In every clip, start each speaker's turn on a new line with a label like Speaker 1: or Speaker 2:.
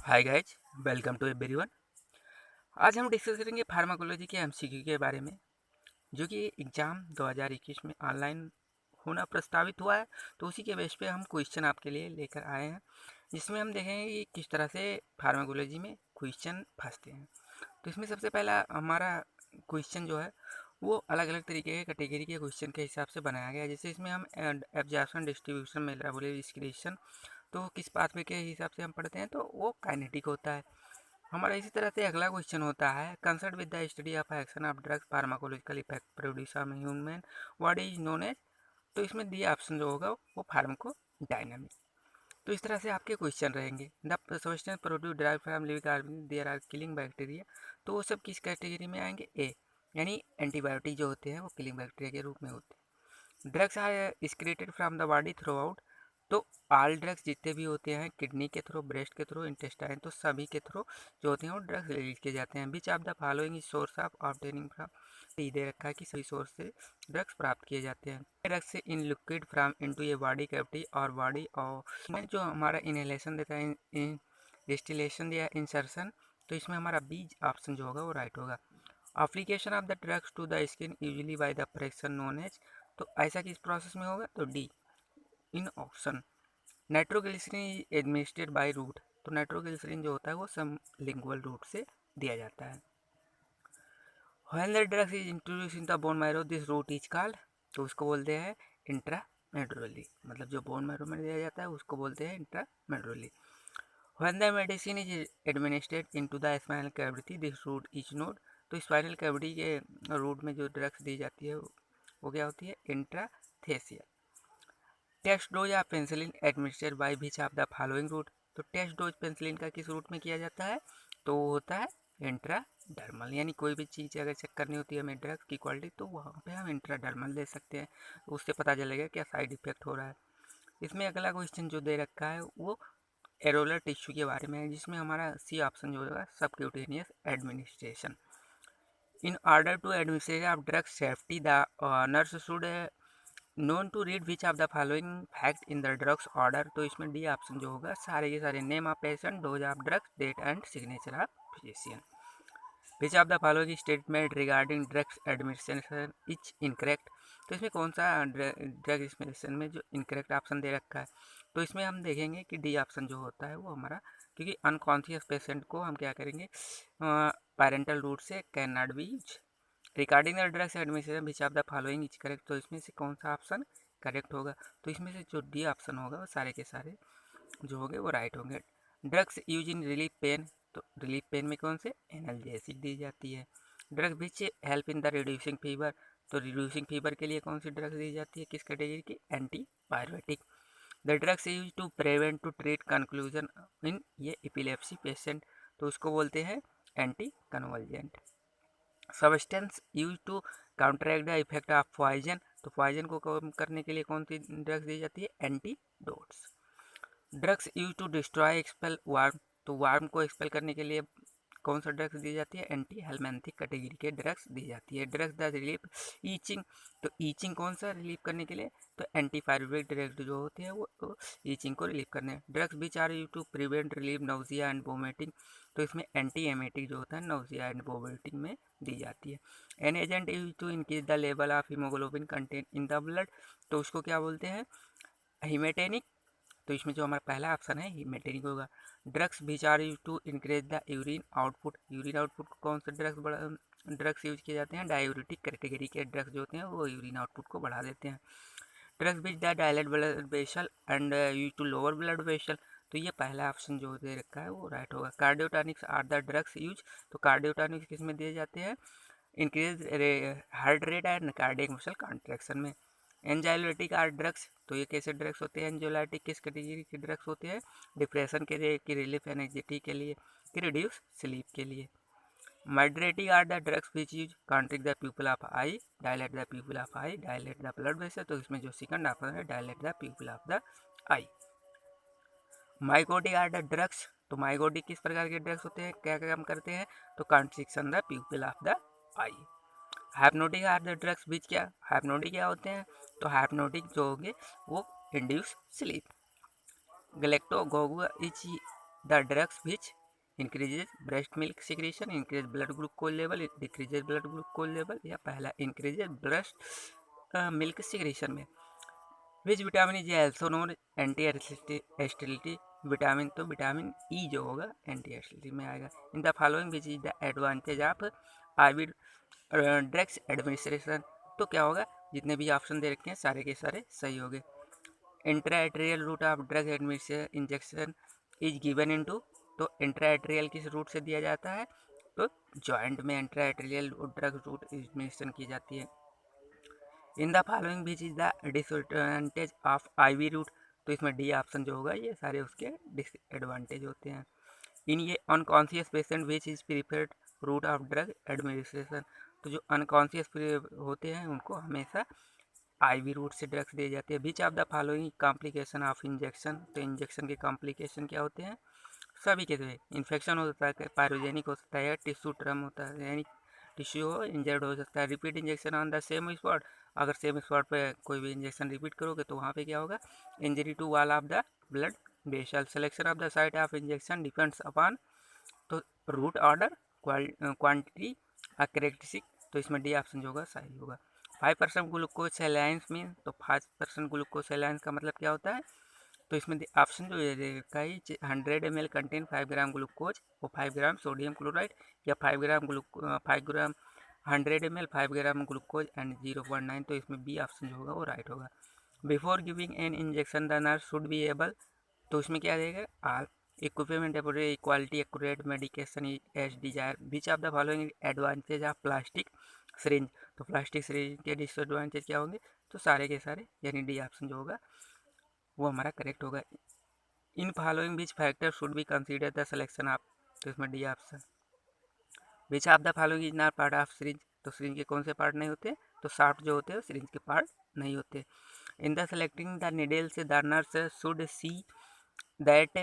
Speaker 1: Hi guys, welcome to everyone. आज हम discuss करेंगे फार्माकोलॉजी के एमसीक्यू के बारे में, जो कि एग्ज़ाम 2021 में ऑनलाइन होना प्रस्तावित हुआ है। तो उसी के बेस पे हम क्वेश्चन आपके लिए लेकर आए हैं, जिसमें हम देखेंगे कि किस तरह से फार्माकोलॉजी में क्वेश्चन फंसते हैं। तो इसमें सबसे पहला हमारा क्वेश्चन जो है वो अलग अलग तरीके के कैटेगरी के क्वेश्चन के हिसाब से बनाया गया है। जैसे इसमें हम एब्जॉर्प्शन, डिस्ट्रीब्यूशन, मेटाबॉलिज्म, एक्सक्रीशन, तो किस पाथवे के हिसाब से हम पढ़ते हैं, तो वो काइनेटिक होता है हमारा। इसी तरह से अगला क्वेश्चन होता है concern with the study of action of drugs pharmacological effect produce on human what is known as. तो इसमें डी ऑप्शन जो होगा वो फार्माको डायनामिक। तो इस तरह से आपके क्वेश्चन रहेंगे। The substance produce drive from living organism there are killing bacteria. तो वो सब किस कैटेगरी में आएंगे? ए, यानी एंटीबायोटिक जो होते हैं वो किलिंग बैक्टीरिया के रूप में होते हैं। Drugs are excreted from the body throughout. तो ऑल ड्रग्स जितने भी होते हैं किडनी के थ्रू, ब्रेस्ट के थ्रू, इंटेस्टाइन, तो सभी के थ्रू जो होते हैं वो ड्रग्स रिलीज किए जाते हैं। Which of the following source of obtaining from, दे रखा है कि सभी सोर्स से ड्रग्स प्राप्त किए जाते हैं। ड्रग्स से in liquid from into a body cavity और बॉडी और जो हमारा इनहेलेशन देता है, इन डिस्टिलेशन या इंसर्शन, तो इसमें हमारा बी ऑप्शन जो होगा वो राइट होगा। Application of the drugs to the skin usually by the fraction known as. तो ऐसा किस प्रोसेस में होगा? तो डी इन option. Nitroglycerin administered by route. तो नाइट्रोग्लिसरीन जो होता है वो सबलिंगुअल रूट से दिया जाता है। When the drug is introduce in the bone marrow this route is called. तो उसको बोलते हैं इंट्रामेडुलरी, मतलब जो बोन मैरो में दिया जाता है उसको बोलते हैं intramedullary. When the medicine is administered into the spinal cavity this route is known. तो स्पाइनल कैविटी के रूट में जो ड्रग्स दी जाती है वो क्या होती है? Intrathecal. Test dose of penicillin administered by which of the following route. तो टेस्ट डोज पेंसिलिन का किस रूट में किया जाता है? तो वो होता है इंट्राडर्मल। यानी कोई भी चीज़ अगर चेक करनी होती है हमें ड्रग्स की क्वालिटी, तो वहाँ पे हम इंट्राडर्मल दे सकते हैं, उससे पता चलेगा क्या साइड इफेक्ट हो रहा है। इसमें अगला क्वेश्चन जो दे रखा है वो एरोलर टिश्यू के बारे में है, जिसमें हमारा सी ऑप्शन जो होगा subcutaneous administration. In order to administration of drugs safety the nurse should known to read which of the following fact in the drugs order. तो इसमें डी ऑप्शन जो होगा सारे के सारे name of patient, dose of drugs, date and signature of physician. Which of the following statement regarding drugs administration is incorrect. तो इसमें कौन सा ड्रग एडमिनिस्ट्रेशन में जो इनकरेक्ट ऑप्शन दे रखा है? तो इसमें हम देखेंगे कि डी ऑप्शन जो होता है वो हमारा, क्योंकि अनकॉन्शियस पेशेंट को हम क्या करेंगे, पेरेंटल रूट से can not be use. Regarding the drugs administration which of the following is correct. तो इसमें से कौन सा ऑप्शन करेक्ट होगा? तो इसमें से जो डी ऑप्शन होगा वो सारे के सारे जो होंगे वो राइट होंगे। Drugs use in relief pen. तो रिलीफ पेन में कौन से? एनाल्जेसिक दी जाती है। Drugs which help in the reducing fever. तो रिड्यूसिंग फीवर के लिए कौन सी ड्रग्स दी जाती है? किस कैटेगरी की? Antibiotic. The drugs use to prevent to treat conclusion in ये एपिलेप्सी पेशेंट। तो उसको बोलते हैं anti convergent. Substance use to counteract the effect of poison. तो पॉइजन को कम करने के लिए कौन सी ड्रग्स दी जाती है? Antidotes. Drugs use to destroy expel worm. तो वार्म को एक्सपेल करने के लिए कौन सा ड्रग्स दी जाती है? एंटी हेलमेंथिक कैटेगरी के ड्रग्स दी जाती है। Drugs the relief itching. तो ईचिंग कौन सा रिलीफ करने के लिए? तो एंटीपायरेटिक ड्रग्स जो होते हैं वो ईचिंग को रिलीफ करने। Drugs which are use to prevent relieve nausea and vomiting. तो इसमें एंटी एमेटिक जो होता है नाउजिया एंड वोमिटिंग में दी जाती है। An agent use to increase the level of haemoglobin content in the blood. तो उसको क्या बोलते हैं? हीमेटेनिक। तो इसमें जो हमारा पहला ऑप्शन है हीमेटेनिक होगा। Drugs which are use to increase the urine output. Urine output को कौन से ड्रग्स यूज किए जाते हैं? डायूरिटिक कैटेगरी के ड्रग्स जो होते हैं वो यूरिन आउटपुट को बढ़ा देते हैं। Drugs which the dilate blood vessel and use to lower blood vessel. तो ये पहला ऑप्शन जो दे रखा है वो राइट होगा। कार्डियोटॉनिक्स आर द ड्रग्स यूज। तो कार्डियोटॉनिक्स किस में दिए जाते हैं? Increase heart rate and cardiac muscle contraction में। एंजाइलोटिक आर ड्रग्स। तो ये कैसे ड्रग्स होते हैं? एंजाइलोटिक किस कैटेगरी के ड्रग्स होते हैं? डिप्रेशन के लिए, की रिलीफ, एनजाइटी के लिए, कि रिड्यूस स्लीप के लिए। Mydriatic are the drugs which use contract the pupil of eye, dilate the pupil of eye, dilate the blood vessel. तो इसमें जो सेकंड ऑप्शन है dilate the pupil of the eye. Miotic are the drugs. तो miotic किस प्रकार के drugs होते हैं, क्या काम करते हैं? तो contraction the pupil of the eye. Hypnotic are the drugs which क्या हाइप्नोटिक क्या होते हैं? तो हाइप्नोटिक जो होंगे वो induce sleep. Galactagogue is the drugs which increases breast milk secretion, increase blood glucose level, decreases blood glucose level, या पहला इंक्रीजेज ब्रेस्ट मिल्क सिक्रेशन में। Which vitamin is also known anti sterility vitamin, तो vitamin E जो होगा anti sterility में आएगा। In the following which is the advantage of IV drugs administration, तो क्या होगा, जितने भी ऑप्शन दे रखे हैं सारे के सारे सही हो गए। Intraarterial route of drug administration injection is given into, तो इंट्राएट्रियल किस रूट से दिया जाता है, तो जॉइंट में इंट्राएट्रियल ड्रग रूट एडमिनिस्ट्रेशन की जाती है। इन the following which is the disadvantage of IV route, तो इसमें डी ऑप्शन जो होगा ये सारे उसके डिसएडवांटेज होते हैं। इन ये unconscious patient which is preferred route of drug administration, तो जो अनकॉन्शियस होते हैं उनको हमेशा आईवी रूट से ड्रग्स दिए जाते हैं। Which of the following complication of injection, तो इंजेक्शन के कॉम्प्लिकेशन क्या होते हैं, सभी के थे। इन्फेक्शन हो सकता है, पायरोजेनिक हो सकता है, टिश्यू ट्रम होता है यानी टिश्यू हो इंजर्ड हो सकता है, repeat injection on the same spot, अगर सेम स्पॉट पे कोई भी इंजेक्शन रिपीट करोगे तो वहाँ पे क्या होगा, injury to wall of the blood vessel, selection of the site of injection depends upon, तो रूट ऑर्डर क्वांटिटी करेक्टिस्टिक, तो इसमें डी ऑप्शन जो होगा सही होगा। 5% ग्लूकोज सैलाइंस मीन, तो 5% ग्लूकोज सैलाइंस का मतलब क्या होता है, तो इसमें ऑप्शन जो है 100 ml कंटेन 5 ग्राम ग्लूकोज और 5 ग्राम सोडियम क्लोराइड, या 5 ग्राम 100 ml 5 ग्राम ग्लूकोज एंड 0.9, तो इसमें बी ऑप्शन जो होगा वो राइट होगा। Before giving an injection the nurse should be able, तो इसमें क्या देगा, all equipment appropriate quality accurate medication as desire. Which of the following advantage of plastic syringe, तो प्लास्टिक सिरिंज के डिसएडवांटेज क्या होंगे, तो सारे के सारे यानी डी ऑप्शन जो होगा वो हमारा करेक्ट होगा। In following which factor should be consider the selection of, तो इसमें D option. Which of the following is not part of syringe, तो सिरिंज के कौन से पार्ट नहीं होते, तो शाफ्ट जो होते हैं सिरिंज के पार्ट नहीं होते। In the selecting the needles the nurse should see that,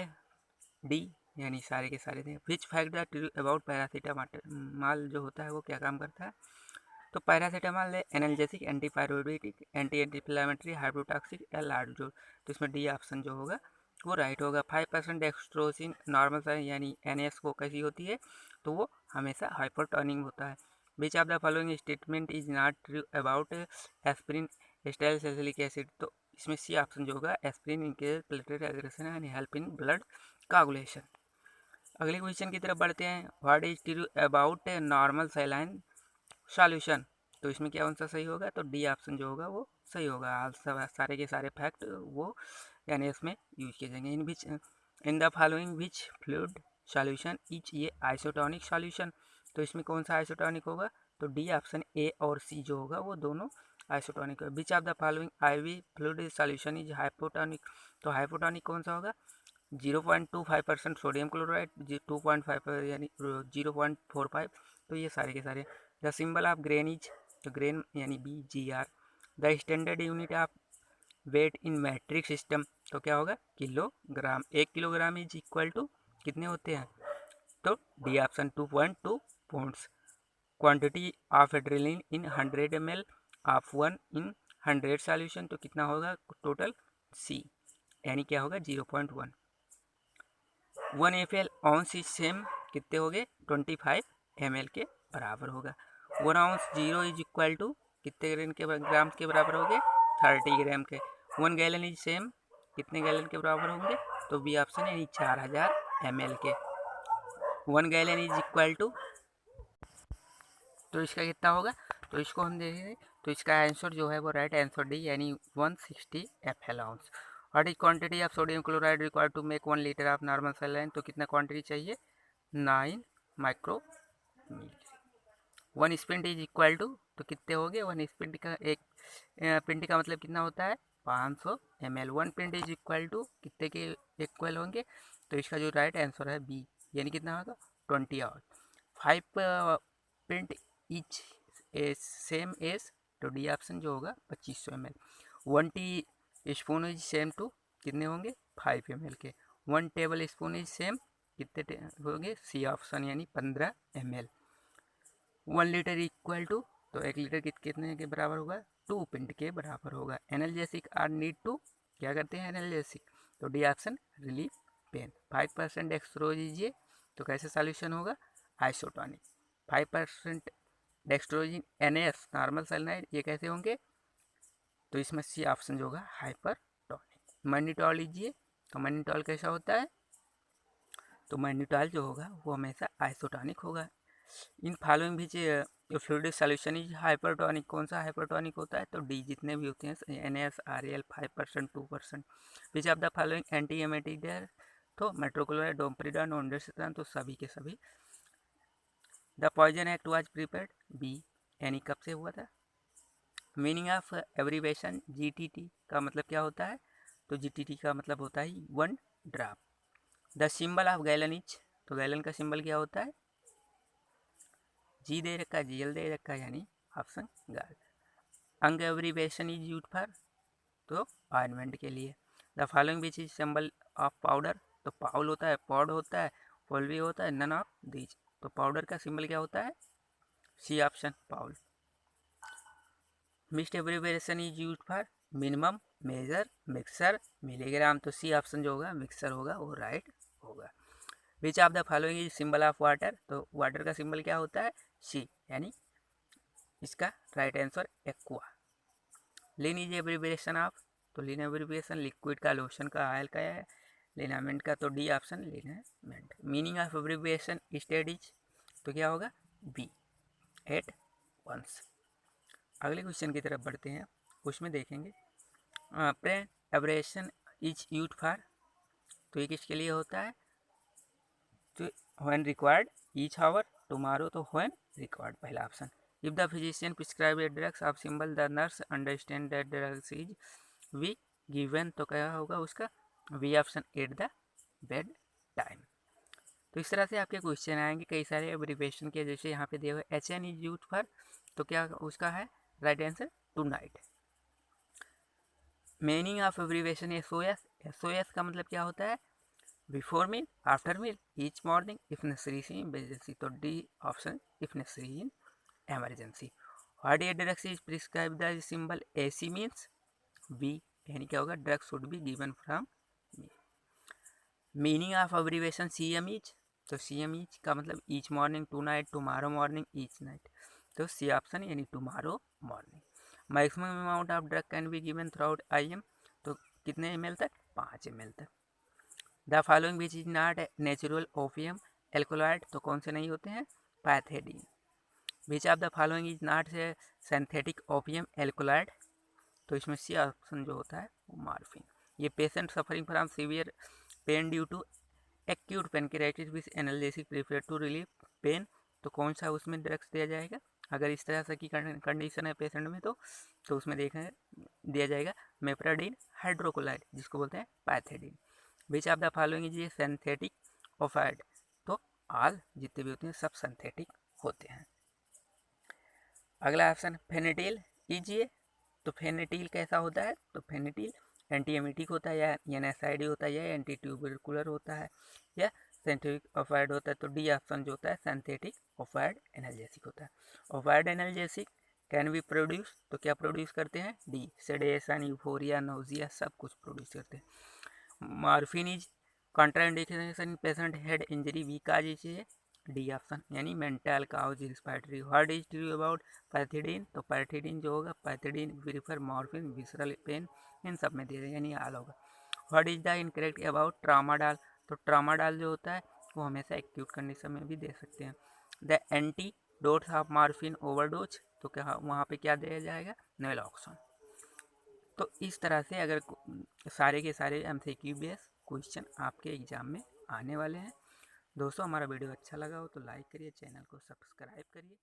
Speaker 1: D यानी सारे के सारे थे। विच फैक्ट द अबाउट पैरासीटामोल जो होता है वो क्या काम करता है, तो पैरासीटामोल एनाल्जेसिक, एंटीपायरोटिक, एंटी इन्फ्लेमेटरी, हाइड्रोटॉक्सिक या लार्जो, तो इसमें डी ऑप्शन जो होगा वो राइट होगा। 5% डेक्सट्रोसिन नॉर्मल साइज यानी NS को कैसी होती है, तो वो हमेशा हाइपरटोनिक होता है। विच of the following statement is not true about aspirin acetyl salicylic acid, तो इसमें सी ऑप्शन जो होगा, aspirin increase platelet aggression and help in blood coagulation. अगले क्वेश्चन की तरफ बढ़ते हैं। What is true about normal saline solution, तो इसमें क्या कौन सा सही होगा, तो डी ऑप्शन जो होगा वो सही होगा। सारे के सारे फैक्ट वो यानी इसमें यूज किए जाएंगे। इन the following which fluid solution etch ये आइसोटोनिक सॉल्यूशन, तो इसमें कौन सा आइसोटोनिक होगा, तो डी ऑप्शन ए और सी जो होगा वो दोनों आइसोटोनिक है। विच of the following IV fluid solution is hypotonic, तो हाइपोटोनिक कौन सा होगा, 0.25% सोडियम क्लोराइड, 2.5 यानी 0.45, तो ये सारे के सारे। The symbol of grain is, तो ग्रेन यानी BGR। The standard unit of weight in metric system, तो क्या होगा, kilogram. 1 kilogram is equal to कितने होते हैं, तो D option 2.2 pounds. Quantity of adrenaline in 100 ml of 1 in 100 solution, तो कितना होगा टोटल, सी यानी क्या होगा 0.1। 1 FL ऑन्स इज सेम कितने हो गए, 25 ml के बराबर होगा। 1 आउंस 0 इज इक्वल टू कितने ग्राम के बराबर हो गए, 30 ग्राम के। 1 गैलन इज सेम कितने गैलन के बराबर होंगे, तो बी ऑप्शन यानी 4000 ml के। 1 गैलन इज इक्वल टू, तो इसका कितना होगा, तो इसको हम देखेंगे, तो इसका आंसर जो है वो राइट आंसर डी यानी 160 FL ounce. What is quantity of sodium chloride required to make 1 litre of normal saline, तो कितना क्वांटिटी चाहिए, 9 micro milli. 1 pint is equal to, तो कितने हो गए, 1 स्पिंट का एक पिंट का मतलब कितना होता है, 500 ml। 1 pint is equal to कितने के इक्वल होंगे, तो इसका जो राइट आंसर है बी यानी कितना होगा 20 hour. 5 pint each same as, तो डी ऑप्शन जो होगा 2500 ml। 1 teaspoon is same to कितने होंगे 5 ml के। 1 टेबल स्पून इज सेम कितने होंगे, सी ऑप्शन यानी 15 ml। 1 लीटर इक्वल टू, तो 1 लीटर कितने के बराबर होगा, 2 पिंट के बराबर होगा। एनाल्जेसिक आर नीड टू क्या करते हैं एनाल्जेसिक, तो D option relief pen. 5% dextrose दीजिए तो कैसे सॉल्यूशन होगा, आइसोटोनिक। 5% डेक्सट्रोजिन NaS नॉर्मल सल्फाइड, ये कैसे होंगे, तो इसमें सी ऑप्शन जो होगा हाइपरटोनिक। मैग्नीटॉल लीजिए तो मैग्नीटॉल कैसा होता है, तो मैग्नीटॉल जो होगा वो हमेशा आइसोटोनिक होगा। इन फॉलोइंग भी फ्लूइड सॉल्यूशन इज हाइपरटोनिक, कौन सा हाइपरटोनिक होता है, तो डी जितने भी होते हैं NaS ReL 5% 2%। Which of the following anti emetic है, तो मेट्रोक्लोराइड डोमपेरिडोन ओंडेसिट्रान, तो सभी के सभी। The poison act was prepared, B, यानी कब से हुआ था। मीनिंग ऑफ एब्रीवेशन GTT का मतलब क्या होता है, तो GTT का मतलब होता है 1 drop. The symbol of gallon is, तो गैलन का सिंबल क्या होता है, G दे रखा है, GL दे रखा है, यानी ऑप्शन गाल। अंग एब्रीवेशन इज यूज फॉर, तो ऑइंटमेंट के लिए। The following which is symbol of powder, तो पाउल होता है, पॉड होता है, पोल्वी होता है, नन ऑफ दीज। तो पाउडर का सिंबल क्या होता है, सी ऑप्शन पाउल। Mixed abbreviation is use for minimum, major, mixer, milligram, तो सी ऑप्शन जो होगा मिक्सर होगा वो राइट होगा। Which of the following is symbol of water, तो वाटर का सिंबल क्या होता है, सी, यानी इसका right answer aqua. Lin is abbreviation of, तो लीन एब्रीवेशन लिक्विड का, लोशन का, ऑयल का है, लिनामेंट का, तो D option liniment. Meaning of abbreviation stat is, तो क्या होगा, बी, एट वंस। अगले क्वेश्चन की तरफ बढ़ते हैं, उसमें देखेंगे pre abrasion is use for, तो ये किसके लिए होता है, तो when required, each hour, tomorrow, तो व्हेन रिक्वायर्ड पहला ऑप्शन। If the physician prescribe a drugs of symbol the nurse understand that drugs is we given, तो क्या होगा उसका V option at the bed time. तो इस तरह से आपके क्वेश्चन आएंगे कई सारे एब्रीवेशन के, जैसे यहाँ पे दिया हुआ HN इज यूज फॉर, तो क्या उसका है right answer tonight. Meaning of abbreviation SOS, SOS का मतलब क्या होता है, before meal, after meal, each morning, if necessary in emergency, तो D option if necessary in emergency. What a drugs is prescribe the symbol AC means B, यानी क्या होगा, drug should be given from me. Meaning of abbreviation CM is, तो CM is का मतलब each morning, tonight, tomorrow morning, each night, तो C option यानी tomorrow morning. Maximum amount of drug can be given throughout IM, तो कितने ml तक, 5 ml तक। The following which is not natural opium alkaloid, तो कौन से नहीं होते हैं, pethidine. Which of the following is not से सिंथेटिक ओपियम एल्कोलॉइड, तो इसमें सी ऑप्शन जो होता है वो मॉर्फिन। ये patient suffering from severe pain due to acute pancreatitis which analgesic prefer to relieve pain, तो कौन सा उसमें ड्रग्स दिया जाएगा, अगर इस तरह से की कंडीशन है पेशेंट में, तो उसमें दिया जाएगा मेप्राडीन हाइड्रोकोलाइड, जिसको बोलते हैं pethidine. Which of the following is ये सिंथेटिक ओफाइड, तो ऑल जितने भी होते हैं सब सिंथेटिक होते हैं। अगला ऑप्शन फेनेटिल कीजिए, तो फेनेटिल कैसा होता है, तो फेनेटिल एंटी एमिटिक होता है, या NSAID होता है, या एंटी ट्यूबरकुलर होता है, या सिंथेटिक ओफाइड होता है, तो डी ऑप्शन जो होता है सिंथेटिक ओफाइड एनाल्जेसिक होता है। ओफाइड एनाल्जेसिक कैन बी प्रोड्यूस, तो क्या प्रोड्यूस करते हैं, डी, सेडेशन, यूफोरिया, नोजिया, सब कुछ प्रोड्यूस करते हैं। Morphine is contraindication patient head injury, we cause is D option, यानी mental cause respiratory. What is true about pethidine, तो पैथिडीन जो होगा, pethidine prefer morphine visceral pain, इन सब में दे दें, यानी आल होगा। What is the incorrect about tramadol, तो ट्रामाडाल जो होता है वो हमेशा एक्यूट कंडीशन में भी दे सकते हैं। The anti dots of morphine overdose, तो क्या वहाँ पे क्या दिया जाएगा, नेलोक्सोन। तो इस तरह से अगर सारे के सारे MCQ बेस क्वेश्चन आपके एग्जाम में आने वाले हैं। दोस्तों हमारा वीडियो अच्छा लगा हो तो लाइक करिए, चैनल को सब्सक्राइब करिए।